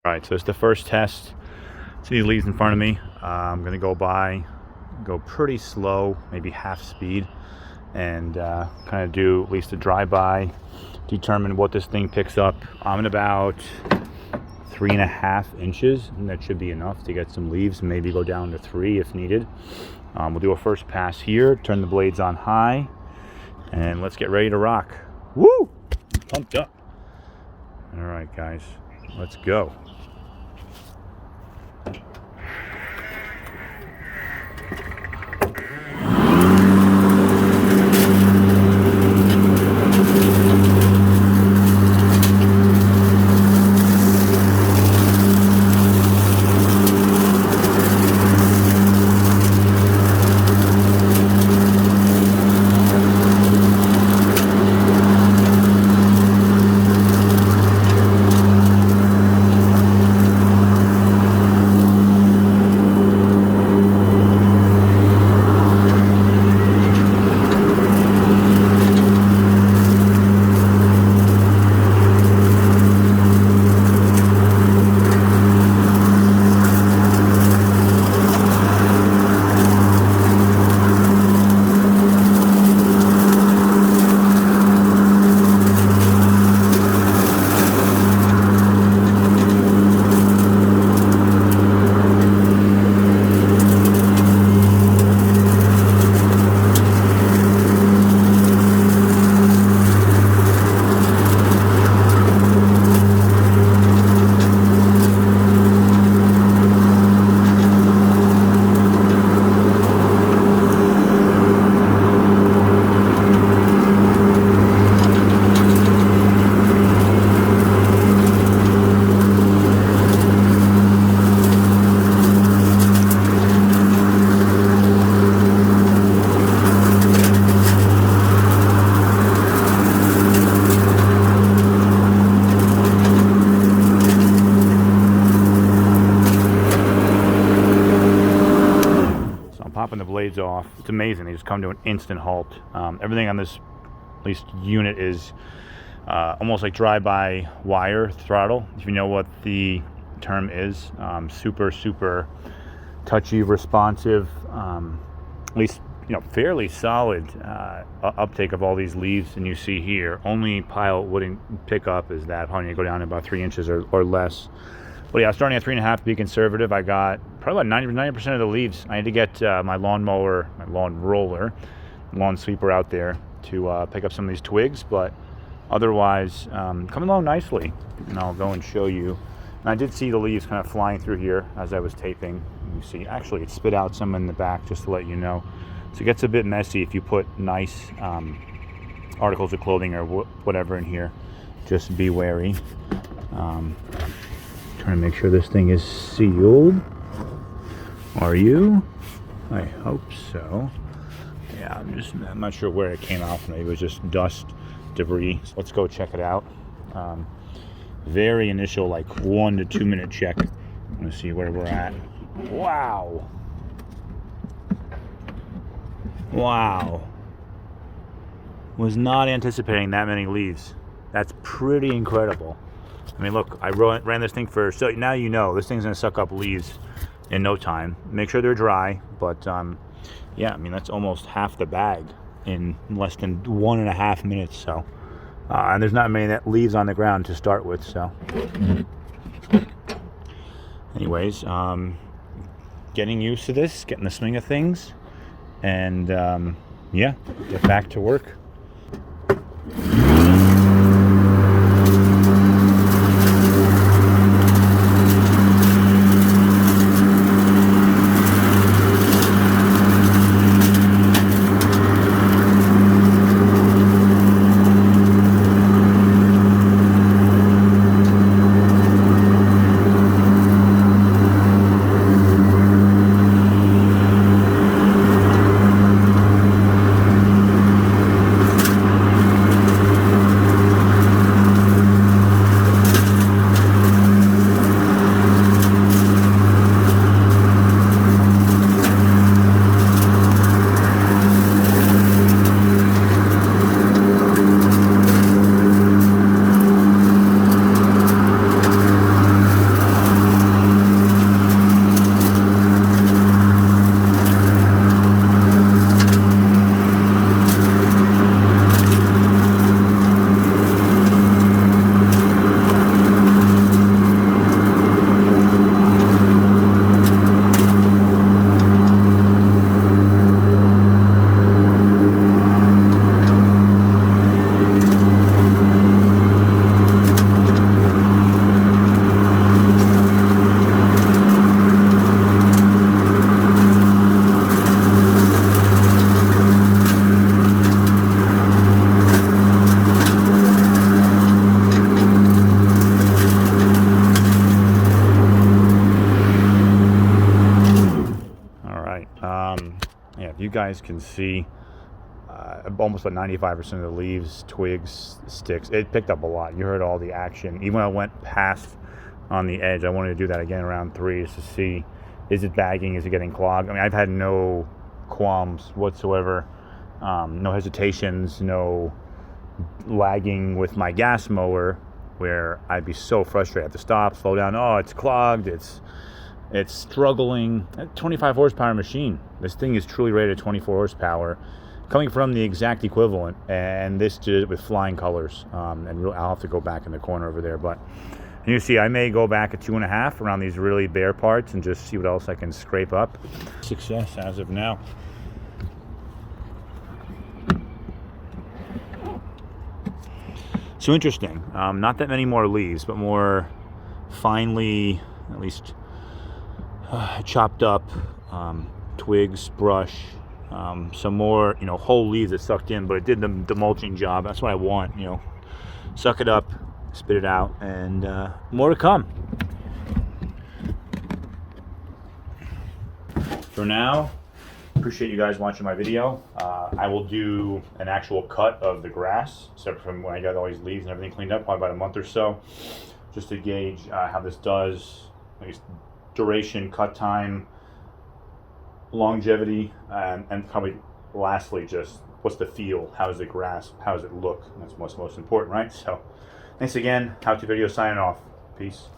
All right, so it's the first test. See these leaves in front of me. I'm gonna go pretty slow, maybe half speed, and kind of do at least a drive-by, determine what this thing picks up. I'm at about 3.5 inches, and that should be enough to get some leaves, maybe go down to 3 if needed. We'll do a first pass here, turn the blades on high, and let's get ready to rock. Woo! Pumped up. All right, guys, let's go. Popping the blades off. It's amazing. They just come to an instant halt. Everything on this, at least unit, is almost like drive-by wire throttle, if you know what the term is. Super touchy, responsive, at least fairly solid uptake of all these leaves. And you see here, only pile wouldn't pick up is that probably go down to about 3 inches or less. But yeah, starting at 3.5 to be conservative, I got probably about 90% of the leaves. I had to get my lawnmower, my lawn roller, lawn sweeper out there to pick up some of these twigs, but otherwise coming along nicely. And I'll go and show you. And I did see the leaves kind of flying through here as I was taping. You see, actually it spit out some in the back, just to let you know. So it gets a bit messy if you put nice articles of clothing or whatever in here. Just be wary. Trying to make sure this thing is sealed. Are you? I hope so. Yeah, I'm not sure where it came out from. Maybe it was just dust, debris. So let's go check it out. Very initial, like 1 to 2 minute check. I want to see where we're at. Wow. Was not anticipating that many leaves. That's pretty incredible. I mean, look, I ran this thing for, so now you know, this thing's going to suck up leaves in no time. Make sure they're dry, but yeah, I mean, that's almost half the bag in less than 1.5 minutes, so. And there's not many leaves on the ground to start with, so. Anyways, getting used to this, getting the swing of things, and yeah, get back to work. you guys can see almost about 95% of the leaves, twigs, sticks, it picked up a lot. You heard all the action. Even when I went past on the edge, I wanted to do that again around 3 just to see, is it bagging, is it getting clogged? I mean, I've had no qualms whatsoever, no hesitations, no lagging with my gas mower, where I'd be so frustrated. I have to stop, slow down. Oh, it's clogged, it's struggling. A 25 horsepower machine. This thing is truly rated 24 horsepower, coming from the exact equivalent, and this did it with flying colors. And I'll have to go back in the corner over there, but you see, I may go back at 2.5 around these really bare parts and just see what else I can scrape up. Success as of now. So interesting. Not that many more leaves, but more finely, at least chopped up twigs, brush, some more, whole leaves that sucked in, but it did the mulching job. That's what I want, suck it up, spit it out, and more to come. For now, appreciate you guys watching my video. I will do an actual cut of the grass, separate from when I got all these leaves and everything cleaned up, probably about a month or so, just to gauge how this does, at least duration, cut time, longevity, and probably lastly, just what's the feel, how's the grass, how does it look? That's what's most important, right? So thanks again. How to video signing off. Peace.